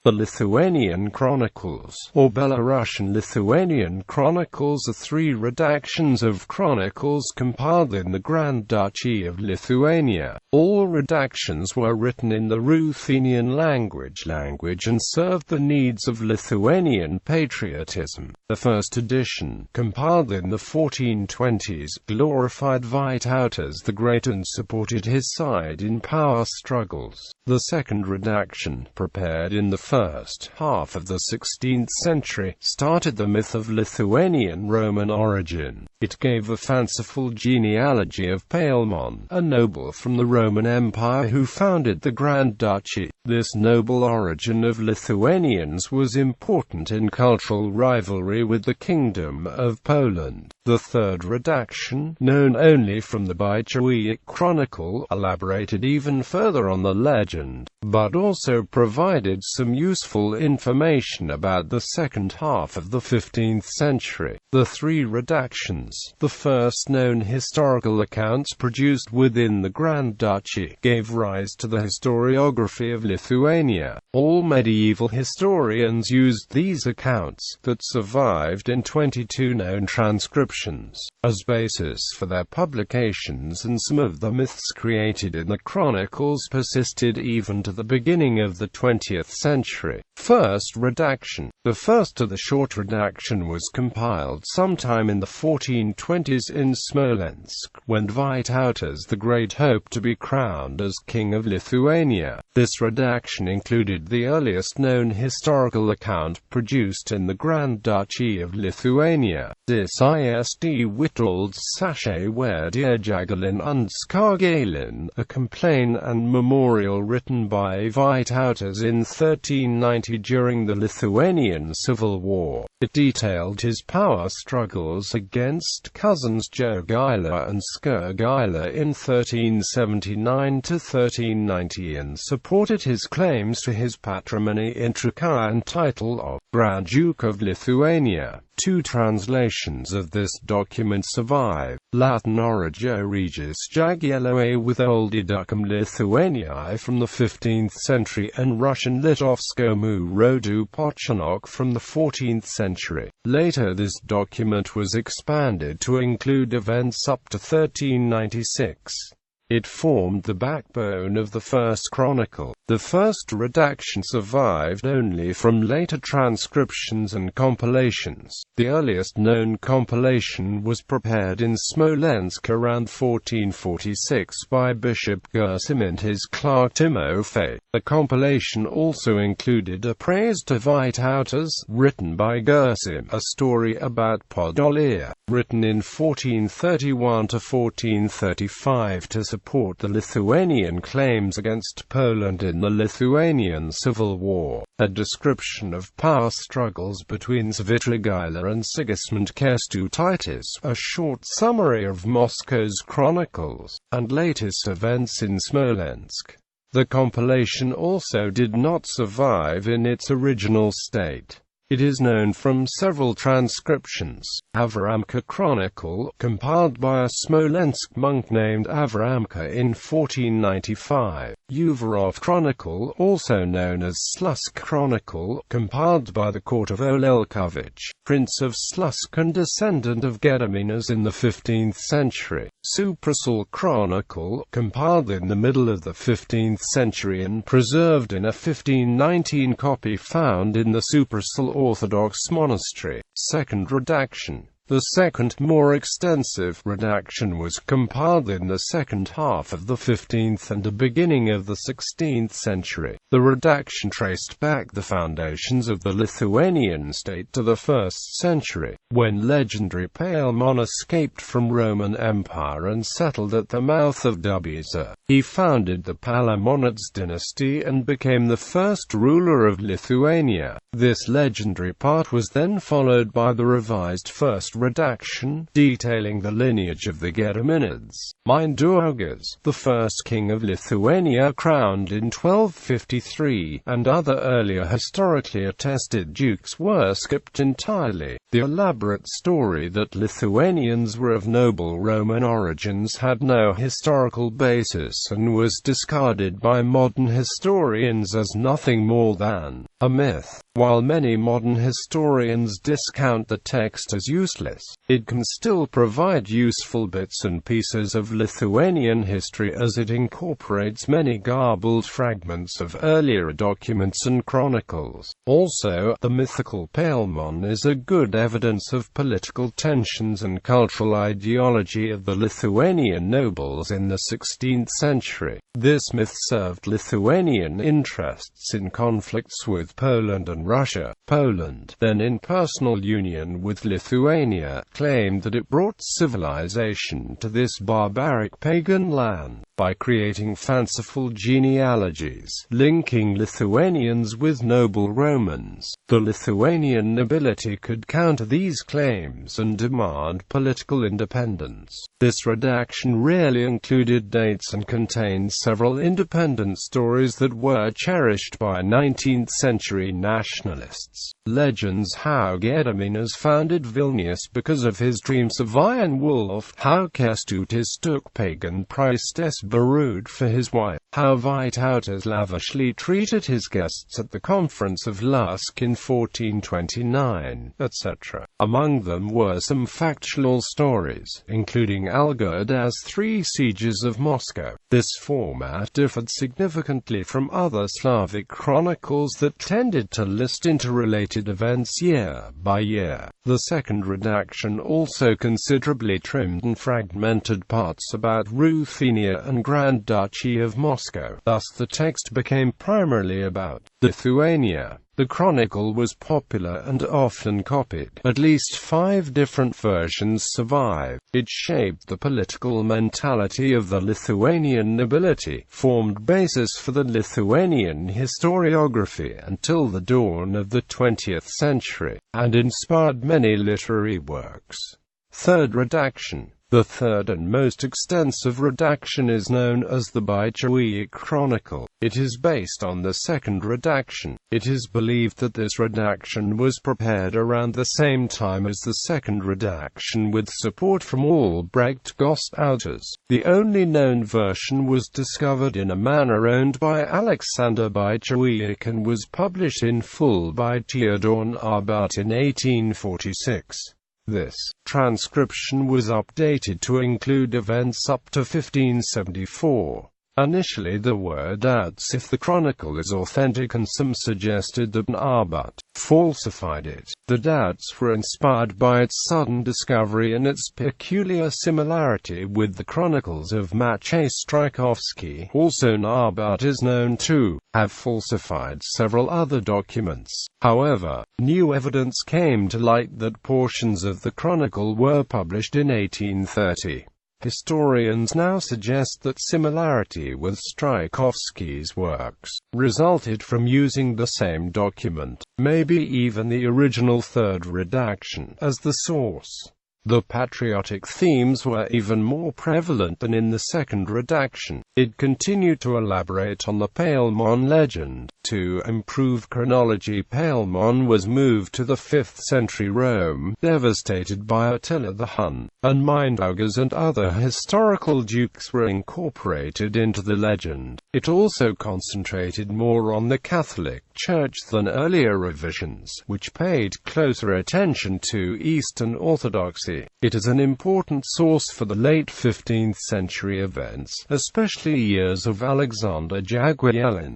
The Lithuanian Chronicles, or Belarusian-Lithuanian Chronicles, are three redactions of chronicles compiled in the Grand Duchy of Lithuania. All redactions were written in the Ruthenian language and served the needs of Lithuanian patriotism. The first edition, compiled in the 1420s, glorified Vytautas the Great and supported his side in power struggles. The second redaction, prepared in the first half of the 16th century, started the myth of Lithuanian Roman origin. It gave a fanciful genealogy of Palemon, a noble from the Roman Empire who founded the Grand Duchy. This noble origin of Lithuanians was important in cultural rivalry with the Kingdom of Poland. The third redaction, known only from the Vytautas Chronicle, elaborated even further on the legend, but also provided some useful information about the second half of the 15th century. The three redactions, the first known historical accounts produced within the Grand Duchy, gave rise to the historiography of Lithuania. All medieval historians used these accounts, that survived in 22 known transcriptions, as basis for their publications, and some of the myths created in the chronicles persisted even to the beginning of the 20th century. First redaction. The first of the short redaction was compiled sometime in the 1420s in Smolensk, when Vytautas the Great hoped to be crowned as King of Lithuania. This redaction included the earliest known historical account produced in the Grand Duchy of Lithuania. This ist Witold's Sachet Redaction und Skargalin, a complaint and memorial written by Vytautas in 1390 during the Lithuanian Civil War. It detailed his power struggles against cousins Jogaila and Skirgaila in 1379–1390 and supported his claims to his patrimony intrica and title of Grand Duke of Lithuania. Two translations of this document survive: Latin Origio Regis Jagielloe with Old Educum Lithuaniae from the 15th century and Russian Litovskomu Rodu Pochanok from the 14th century. Later this document was expanded to include events up to 1396. It formed the backbone of the first chronicle. The first redaction survived only from later transcriptions and compilations. The earliest known compilation was prepared in Smolensk around 1446 by Bishop Gersim and his clerk Timofey. The compilation also included a praise to Vytautas, written by Gersim, a story about Podolia, written in 1431–1435 to support the Lithuanian claims against Poland in the Lithuanian Civil War, a description of power struggles between Svitrigaila and Sigismund Kęstutis, a short summary of Moscow's chronicles, and latest events in Smolensk. The compilation also did not survive in its original state. It is known from several transcriptions. Avramka Chronicle, compiled by a Smolensk monk named Avramka in 1495. Uvarov Chronicle, also known as Slusk Chronicle, compiled by the court of Olelkovich, Prince of Slusk and descendant of Gediminas in the 15th century. Suprasul Chronicle, compiled in the middle of the 15th century and preserved in a 1519 copy found in the Suprasul Orthodox Monastery. Second redaction. The second, more extensive, redaction was compiled in the second half of the 15th and the beginning of the 16th century. The redaction traced back the foundations of the Lithuanian state to the 1st century, when legendary Palemon escaped from Roman Empire and settled at the mouth of Dubysa. He founded the Palemonids dynasty and became the first ruler of Lithuania. This legendary part was then followed by the revised first redaction, detailing the lineage of the Gediminids. Mindaugas, the first king of Lithuania crowned in 1253, and other earlier historically attested dukes were skipped entirely. The elaborate story that Lithuanians were of noble Roman origins had no historical basis and was discarded by modern historians as nothing more than a myth. While many modern historians discount the text as useless, it can still provide useful bits and pieces of Lithuanian history as it incorporates many garbled fragments of earlier documents and chronicles. Also, the mythical Palemon is a good evidence of political tensions and cultural ideology of the Lithuanian nobles in the 16th century. This myth served Lithuanian interests in conflicts with Poland and Russia. Poland, then in personal union with Lithuania, claimed that it brought civilization to this barbaric pagan land by creating fanciful genealogies, linking Lithuanians with noble Romans. The Lithuanian nobility could counter these claims and demand political independence. This redaction rarely included dates and contained several independent stories that were cherished by 19th-century nationalists. Legends: how Gediminas founded Vilnius because of his dreams of Iron Wolf. How Kęstutis took pagan priestess Barud for his wife. How Vytautas lavishly treated his guests at the Conference of Lusk in 1429, etc. Among them were some factual stories, including Algirdas' 3 sieges of Moscow. This format differed significantly from other Slavic chronicles that tended to list interrelated events year by year. The second redaction also considerably trimmed and fragmented parts about Ruthenia and Grand Duchy of Moscow. Thus the text became primarily about Lithuania. The chronicle was popular and often copied. At least 5 different versions survive. It shaped the political mentality of the Lithuanian nobility, formed basis for the Lithuanian historiography until the dawn of the 20th century, and inspired many literary works. Third redaction. The third and most extensive redaction is known as the Vytautas Chronicle. It is based on the second redaction. It is believed that this redaction was prepared around the same time as the second redaction with support from Albrecht Ghost authors. The only known version was discovered in a manor owned by Alexander Vytautas and was published in full by Theodor Arbut in 1846. This transcription was updated to include events up to 1574. Initially there were doubts if the chronicle is authentic, and some suggested that Arbut falsified it. The doubts were inspired by its sudden discovery and its peculiar similarity with the chronicles of Maciej Strychowski. Also, Arbut is known to have falsified several other documents. However, new evidence came to light that portions of the chronicle were published in 1830. Historians now suggest that similarity with Strychowski's works resulted from using the same document, maybe even the original third redaction, as the source. The patriotic themes were even more prevalent than in the second redaction. It continued to elaborate on the Palemon legend. To improve chronology, Palemon was moved to the 5th century Rome, devastated by Attila the Hun, and Mindaugas and other historical dukes were incorporated into the legend. It also concentrated more on the Catholic Church than earlier revisions, which paid closer attention to Eastern Orthodoxy. It is an important source for the late 15th century events, especially years of Alexander Jagiellon.